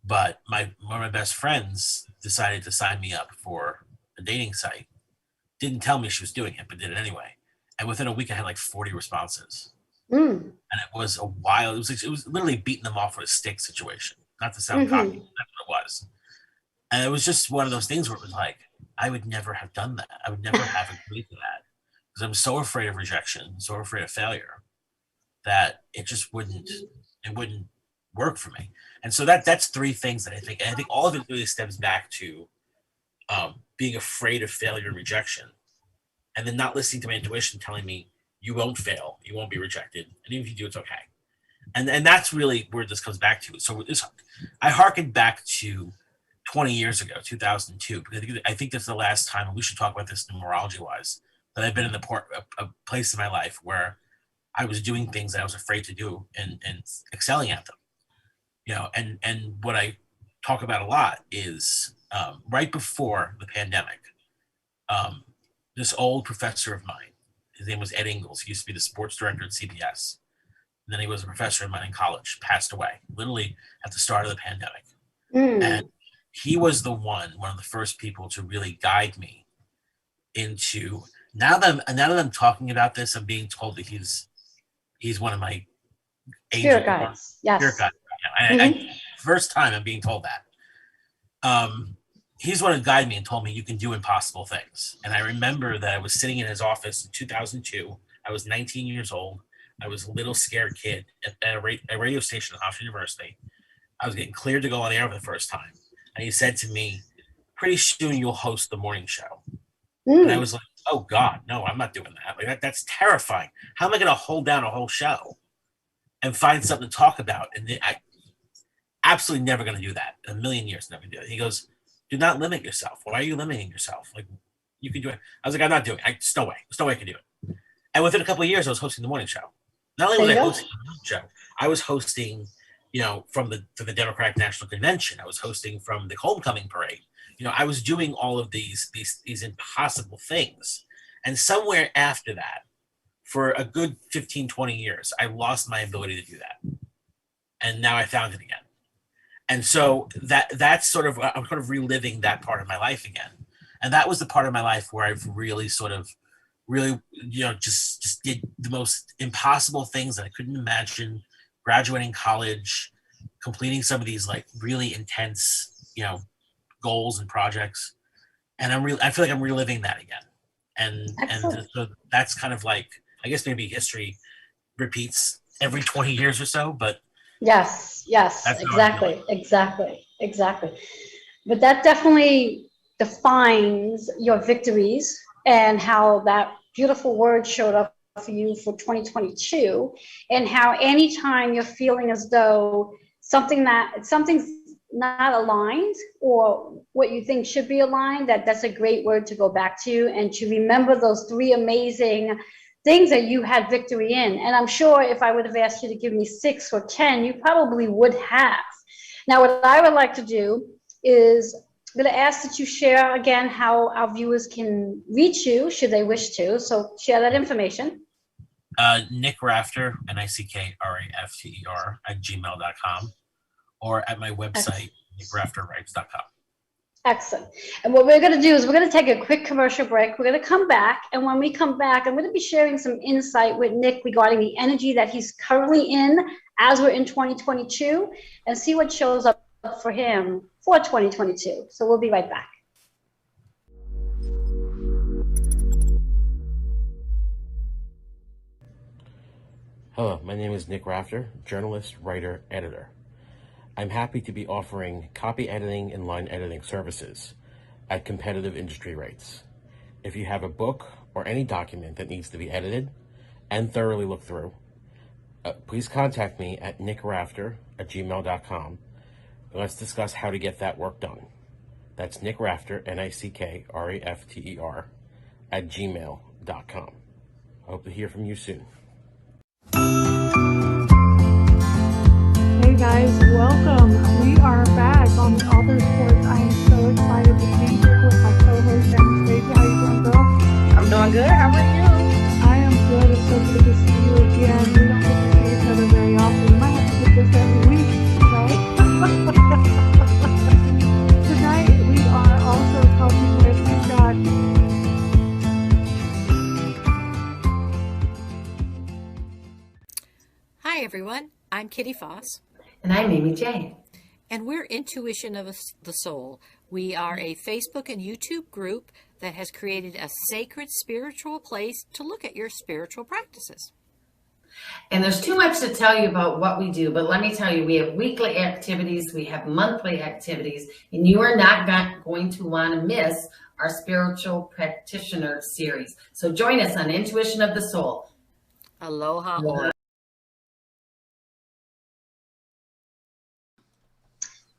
but one of my best friends decided to sign me up for a dating site. Didn't tell me she was doing it, but did it anyway. And within a week, I had like 40 responses. And it was a while. It was literally beating them off with a stick situation. Not to sound cocky, that's what it was. And it was just one of those things where it was like, I would never have done that. I would never have agreed to that, because I'm so afraid of rejection, so afraid of failure. that it just wouldn't work for me. And so that's three things that I think. And I think all of it really stems back to being afraid of failure and rejection, and then not listening to my intuition telling me you won't fail, you won't be rejected, and even if you do, it's okay. And that's really where this comes back to. So this, I harkened back to 20 years ago, 2002, because I think that's the last time, and we should talk about this numerology wise, that I've been in a place in my life where I was doing things that I was afraid to do and excelling at them. And what I talk about a lot is right before the pandemic, this old professor of mine, his name was Ed Ingles. He used to be the sports director at CBS. And then he was a professor of mine in college, passed away literally at the start of the pandemic. And he was one of the first people to really guide me into, now that I'm talking about this, I'm being told that he's one of my Spirit guides. Yes. Spirit guides. First time I'm being told that. He's one who guided me and told me you can do impossible things. And I remember that I was sitting in his office in 2002. I was 19 years old. I was a little scared kid at a radio station at Hofstra University. I was getting cleared to go on air for the first time. And he said to me, pretty soon you'll host the morning show. And I was like, oh God, no, I'm not doing that. Like that's terrifying. How am I going to hold down a whole show and find something to talk about? And I absolutely never going to do that. In a million years, never do it. He goes, do not limit yourself. Why are you limiting yourself? Like you can do it. I was like, I'm not doing it. There's no way. There's no way I can do it. And within a couple of years, I was hosting the morning show. Not only was I hosting the morning show, I was hosting, for the Democratic National Convention. I was hosting from the homecoming parade. I was doing all of these impossible things. And somewhere after that, for a good 15, 20 years, I lost my ability to do that. And now I found it again. And so that's sort of, I'm sort of reliving that part of my life again. And that was the part of my life where I've really just did the most impossible things that I couldn't imagine, graduating college, completing some of these like really intense, goals and projects. And I feel like I'm reliving that again. And so that's kind of like, I guess maybe history repeats every 20 years or so, but yes, exactly. But that definitely defines your victories and how that beautiful word showed up for you for 2022, and how anytime you're feeling as though something's not aligned or what you think should be aligned, that's a great word to go back to and to remember those three amazing things that you had victory in. And I'm sure if I would have asked you to give me 6 or 10, you probably would have. Now, what I would like to do is I'm going to ask that you share again how our viewers can reach you should they wish to. So share that information. Nick Rafter, NICKRAFTER @gmail.com, or at my website, nickrafterwrites.com. Excellent. And what we're going to do is we're going to take a quick commercial break. We're going to come back. And when we come back, I'm going to be sharing some insight with Nick regarding the energy that he's currently in as we're in 2022 and see what shows up for him for 2022. So we'll be right back. Hello, my name is Nick Rafter, journalist, writer, editor. I'm happy to be offering copy editing and line editing services at competitive industry rates. If you have a book or any document that needs to be edited and thoroughly looked through, please contact me at nickrafter@gmail.com. Let's discuss how to get that work done. That's Nick Rafter, NICKRAFTER @gmail.com. I hope to hear from you soon. Hey guys, welcome. We are back on Author Sports. I am so excited to be here with my co-host Anastasia. How you doing, girl? I'm doing good. How are you? I am good. It's so good to see you again. We don't get to see each other very often. We might have to do this every week, Tonight we are also talking with, we've got Hi everyone, I'm Kitty Foss. And I'm Amy J. And we're Intuition of the Soul. We are a Facebook and YouTube group that has created a sacred spiritual place to look at your spiritual practices. And there's too much to tell you about what we do, but let me tell you, we have weekly activities, we have monthly activities, and you are not going to want to miss our spiritual practitioner series. So join us on Intuition of the Soul. Aloha ora.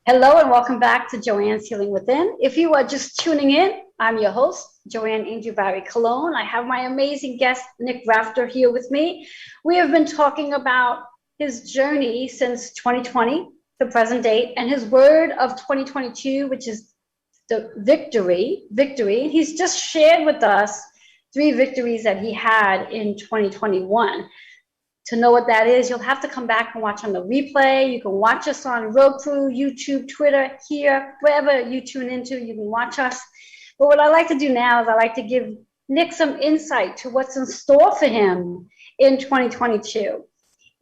Hello and welcome back to Joanne's Healing Within. If you are just tuning in, I'm your host, Joanne Angel Barry Cologne. I have my amazing guest, Nick Rafter, here with me. We have been talking about his journey since 2020, the present date, and his word of 2022, which is the victory. He's just shared with us 3 victories that he had in 2021. To know what that is, you'll have to come back and watch on the replay. You can watch us on Roku, YouTube, Twitter, here, wherever you tune into, you can watch us. But what I like to do now is I like to give Nick some insight to what's in store for him in 2022.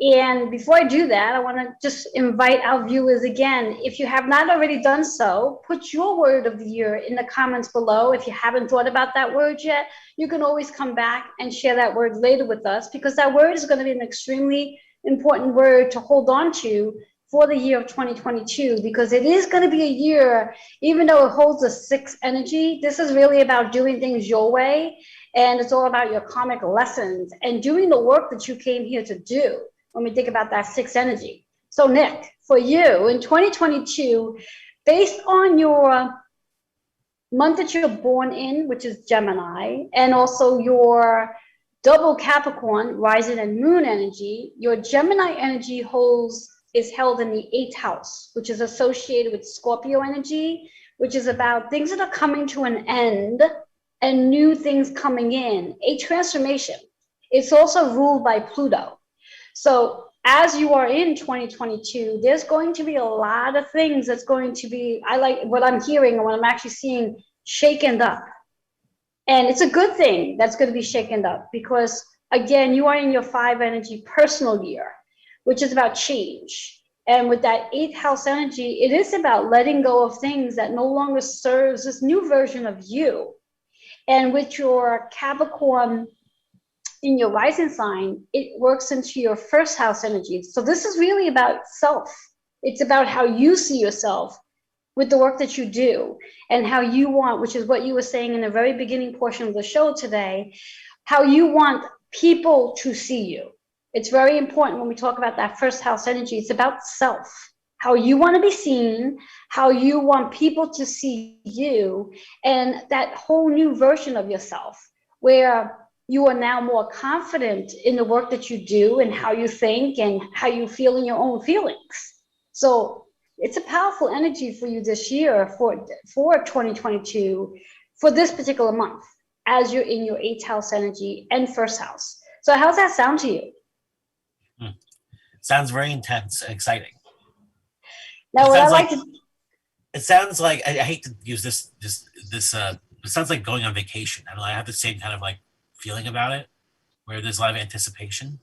And before I do that, I want to just invite our viewers again. If you have not already done so, put your word of the year in the comments below. If you haven't thought about that word yet, you can always come back and share that word later with us, because that word is going to be an extremely important word to hold on to for the year of 2022, because it is going to be a year, even though it holds a 6 energy, this is really about doing things your way. And it's all about your karmic lessons and doing the work that you came here to do when we think about that 6 energy. So Nick, for you in 2022, based on your month that you're born in, which is Gemini, and also your double Capricorn, rising and moon energy, your Gemini energy is held in the 8th house, which is associated with Scorpio energy, which is about things that are coming to an end and new things coming in, a transformation. It's also ruled by Pluto. So as you are in 2022, there's going to be a lot of things that's going to be, I like what I'm hearing and what I'm actually seeing, shaken up. And it's a good thing that's going to be shaken up, because again, you are in your 5 energy personal year, which is about change. And with that 8th house energy, it is about letting go of things that no longer serves this new version of you. And with your Capricorn in your rising sign, it works into your 1st house energy. So this is really about self. It's about how you see yourself with the work that you do, and how you want, which is what you were saying in the very beginning portion of the show today, how you want people to see you. It's very important when we talk about that 1st house energy. It's about self, how you want to be seen, how you want people to see you, and that whole new version of yourself where you are now more confident in the work that you do and how you think and how you feel in your own feelings. So it's a powerful energy for you this year for 2022, for this particular month, as you're in your 8th house energy and 1st house. So how's that sound to you? Sounds very intense and exciting. Now, what I like to... It sounds like, I hate to use this, it sounds like going on vacation. I don't know, I have the same kind of like feeling about it, where there's a lot of anticipation,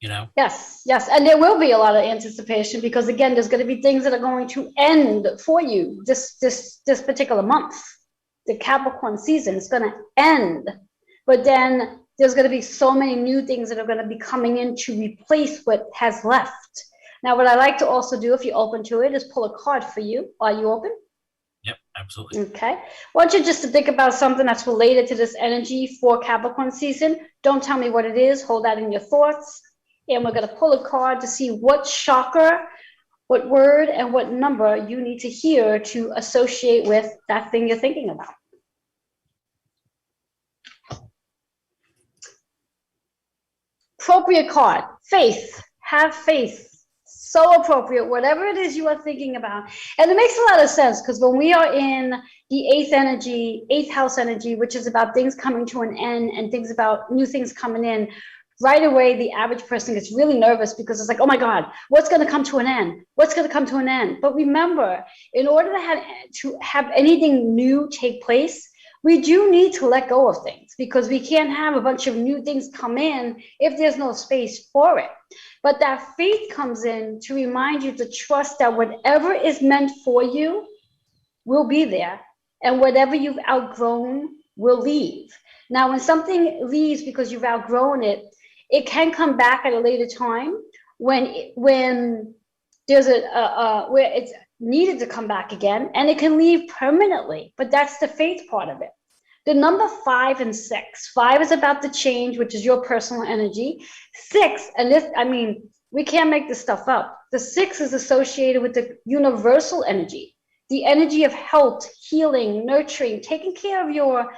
you know? Yes, and there will be a lot of anticipation, because again, there's going to be things that are going to end for you this particular month. The Capricorn season is going to end, but then there's going to be so many new things that are going to be coming in to replace what has left. Now, what I like to also do, if you're open to it, is pull a card for you. Are you open? Yep, absolutely. Okay. I want you just to think about something that's related to this energy for Capricorn season. Don't tell me what it is. Hold that in your thoughts. And we're going to pull a card to see what chakra, what word, and what number you need to hear to associate with that thing you're thinking about. Appropriate card. Faith. Have faith. So appropriate, whatever it is you are thinking about. And it makes a lot of sense, because when we are in the 8th energy, 8th house energy, which is about things coming to an end and things about new things coming in, right away, the average person gets really nervous, because it's like, oh my God, what's going to come to an end? What's going to come to an end? But remember, in order to have anything new take place, we do need to let go of things, because we can't have a bunch of new things come in if there's no space for it. But that faith comes in to remind you to trust that whatever is meant for you will be there, and whatever you've outgrown will leave. Now, when something leaves because you've outgrown it, It can come back at a later time when there's where it's needed to come back again, and it can leave permanently. But that's the faith part of it. The number 5 and 6. 5 is about the change, which is your personal energy. 6, and this, I mean, we can't make this stuff up. The 6 is associated with the universal energy, the energy of health, healing, nurturing, taking care of your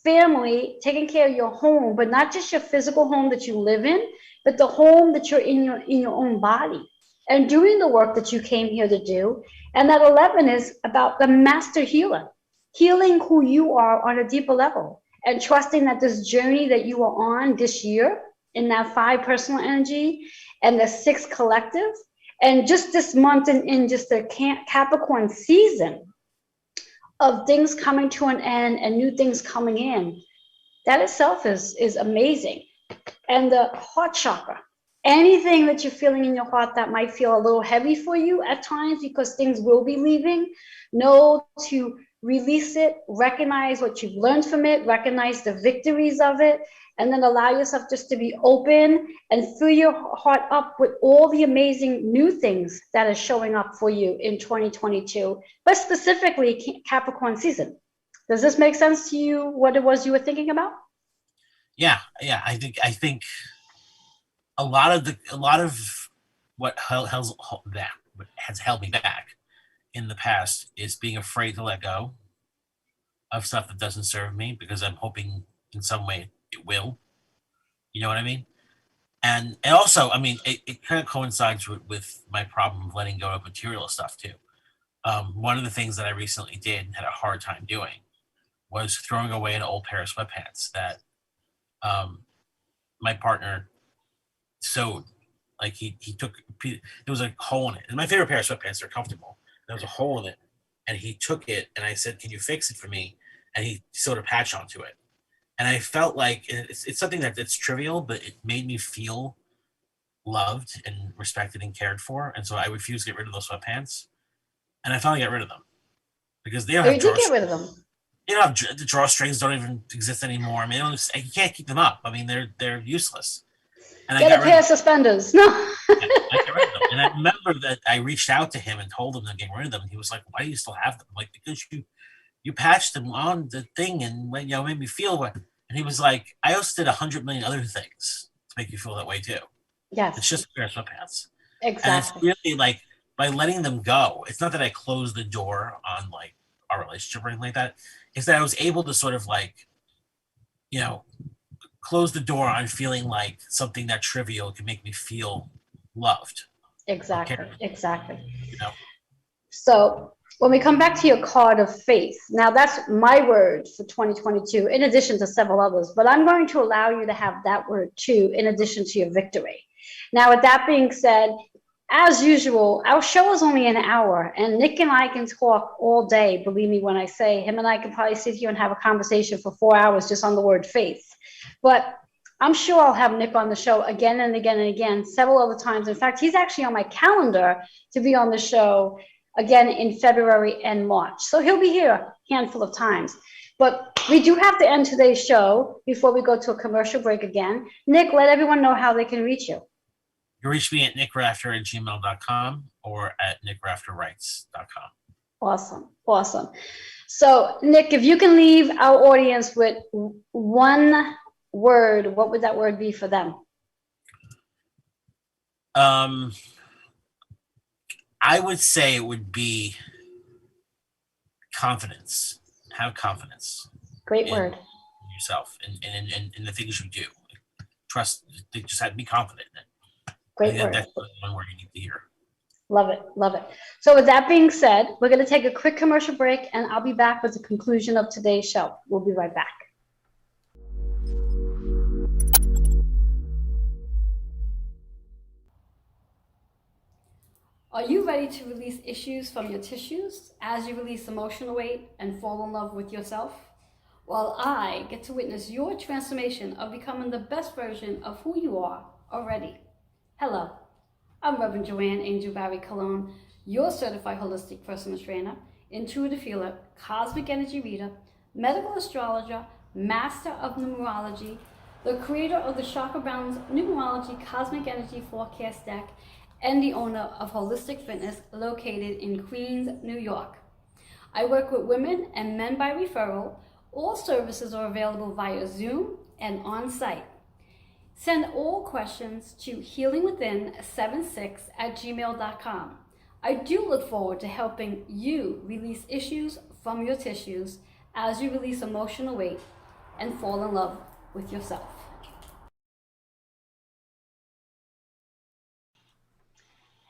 family, taking care of your home, but not just your physical home that you live in, but the home that you're in your own body, and doing the work that you came here to do. And that 11 is about the master healer, healing who you are on a deeper level, and trusting that this journey that you are on this year in that 5 personal energy and the 6 collective, and just this month in just the Capricorn season of things coming to an end and new things coming in, that itself is amazing. And the heart chakra, anything that you're feeling in your heart that might feel a little heavy for you at times because things will be leaving, know to release it, recognize what you've learned from it, recognize the victories of it, and then allow yourself just to be open and fill your heart up with all the amazing new things that are showing up for you in 2022, but specifically Capricorn season. Does this make sense to you, what it was you were thinking about? Yeah. I think a lot of what has held me back in the past is being afraid to let go of stuff that doesn't serve me, because I'm hoping in some way it will. You know what I mean? And also, I mean, it kind of coincides with my problem of letting go of material stuff too. One of the things that I recently did and had a hard time doing was throwing away an old pair of sweatpants that my partner sewed. Like he took, there was a hole in it. And my favorite pair of sweatpants are comfortable. There was a hole in it, and he took it, and I said, "Can you fix it for me?" And he sewed a patch onto it. And I felt like it's something that's trivial, but it made me feel loved and respected and cared for. And so I refused to get rid of those sweatpants, and I finally got rid of them because they don't have You did get rid of them. You know, the drawstrings don't even exist anymore. I mean, you can't keep them up. I mean, they're useless. And Get a pair of suspenders. No. I got rid of them. And I remember that I reached out to him and told him to get rid of them. And he was like, "Why do you still have them?" I'm like, "Because you patched them on the thing and made me feel what." And he was like, "I also did 100 million other things to make you feel that way too. Yes. It's just a pair of sweatpants." Exactly. And it's really like, by letting them go, it's not that I closed the door on like our relationship or anything like that. It's that I was able to sort of like, close the door on feeling like something that trivial can make me feel loved. Exactly. Okay. Exactly. You know? So when we come back to your card of faith, now that's my word for 2022, in addition to several others, but I'm going to allow you to have that word too, in addition to your victory. Now, with that being said, as usual, our show is only an hour, and Nick and I can talk all day. Believe me when I say, him and I can probably sit here and have a conversation for 4 hours just on the word faith. But I'm sure I'll have Nick on the show again and again and again, several other times. In fact, he's actually on my calendar to be on the show again in February and March. So he'll be here a handful of times. But we do have to end today's show before we go to a commercial break again. Nick, let everyone know how they can reach you. You can reach me at nickrafter@gmail.com or at nickrafterwrites.com. Awesome. Awesome. So, Nick, if you can leave our audience with one word, what would that word be for them? I would say it would be confidence. Have confidence. Great word. In yourself and in the things you do. Trust. Just have to be confident in it. Great word. That's one word you need to hear. Love it. Love it. So with that being said, we're going to take a quick commercial break, and I'll be back with the conclusion of today's show. We'll be right back. Are you ready to release issues from your tissues as you release emotional weight and fall in love with yourself? Well, I get to witness your transformation of becoming the best version of who you are already. Hello, I'm Reverend Joanne Angel Barry Cologne, your certified holistic personal trainer, intuitive healer, cosmic energy reader, medical astrologer, master of numerology, the creator of the Chakra Balance Numerology Cosmic Energy Forecast deck, and the owner of Holistic Fitness located in Queens, New York. I work with women and men by referral. All services are available via Zoom and on-site. Send all questions to healingwithin76@gmail.com. I do look forward to helping you release issues from your tissues as you release emotional weight and fall in love with yourself.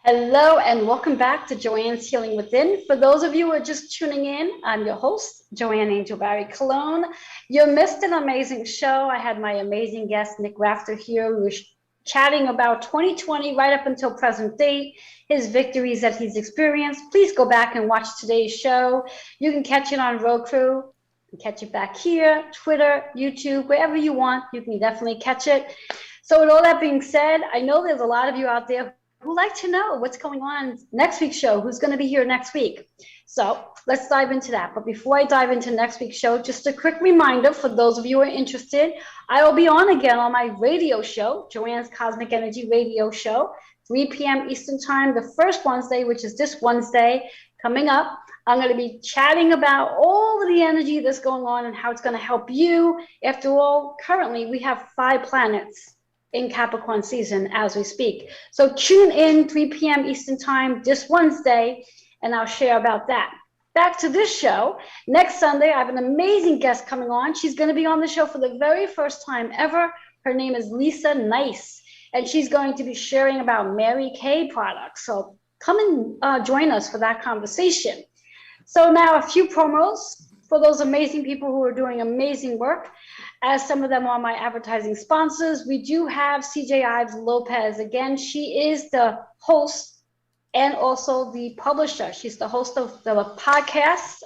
Hello and welcome back to Joanne's Healing Within. For those of you who are just tuning in, I'm your host, Joanne Angel Barry Cologne. You missed an amazing show. I had my amazing guest, Nick Rafter, here. We were chatting about 2020 right up until present date, his victories that he's experienced. Please go back and watch today's show. You can catch it on Roku, catch it back here, Twitter, YouTube, wherever you want, you can definitely catch it. So with all that being said, I know there's a lot of you out there who like to know what's going on next week's show, who's going to be here next week. So let's dive into that. But before I dive into next week's show, just a quick reminder for those of you who are interested, I will be on again on my radio show, Joanne's Cosmic Energy Radio Show, 3 p.m. Eastern Time, the first Wednesday, which is this Wednesday coming up. I'm going to be chatting about all of the energy that's going on and how it's going to help you. After all, currently we have 5 planets in Capricorn season as we speak. So tune in 3 p.m. Eastern Time this Wednesday, and I'll share about that. Back to this show. Next Sunday, I have an amazing guest coming on. She's going to be on the show for the very first time ever. Her name is Lisa Nice, and she's going to be sharing about Mary Kay products. So come and join us for that conversation. So now a few promos for those amazing people who are doing amazing work. As some of them are my advertising sponsors, we do have CJ Ives Lopez. Again, she is the host and also the publisher. She's the host of the podcast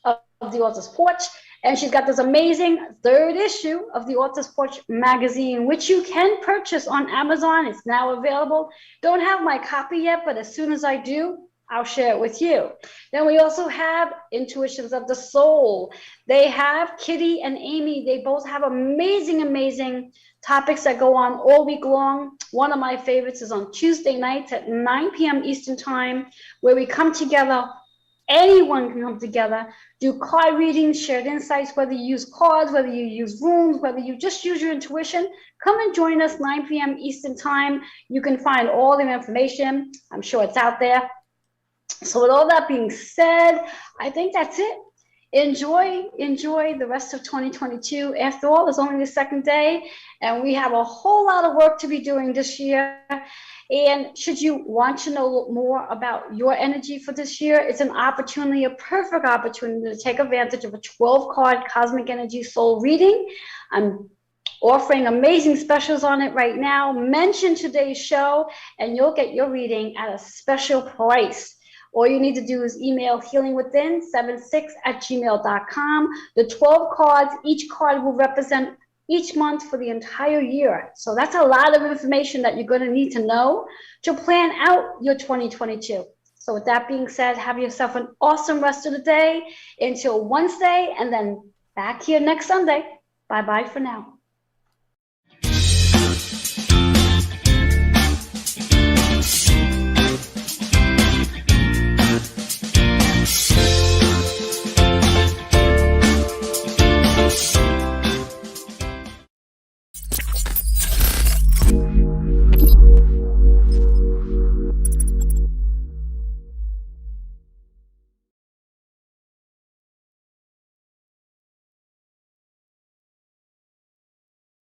of The Author's Porch, and she's got this amazing 3rd issue of The Author's Porch magazine, which you can purchase on Amazon. It's now available. Don't have my copy yet, but as soon as I do, I'll share it with you. Then we also have Intuitions of the Soul. They have Kitty and Amy. They both have amazing, amazing topics that go on all week long. One of my favorites is on Tuesday nights at 9 p.m. Eastern Time, where we come together. Anyone can come together, do card readings, shared insights, whether you use cards, whether you use runes, whether you just use your intuition. Come and join us 9 p.m. Eastern Time. You can find all the information. I'm sure it's out there. So with all that being said, I think that's it. Enjoy the rest of 2022. After all, it's only the 2nd day, and we have a whole lot of work to be doing this year. And should you want to know more about your energy for this year, it's an opportunity, a perfect opportunity to take advantage of a 12-card Cosmic Energy Soul reading. I'm offering amazing specials on it right now. Mention today's show, and you'll get your reading at a special price. All you need to do is email healingwithin76@gmail.com. The 12 cards, each card will represent each month for the entire year. So that's a lot of information that you're going to need to know to plan out your 2022. So with that being said, have yourself an awesome rest of the day until Wednesday, and then back here next Sunday. Bye-bye for now.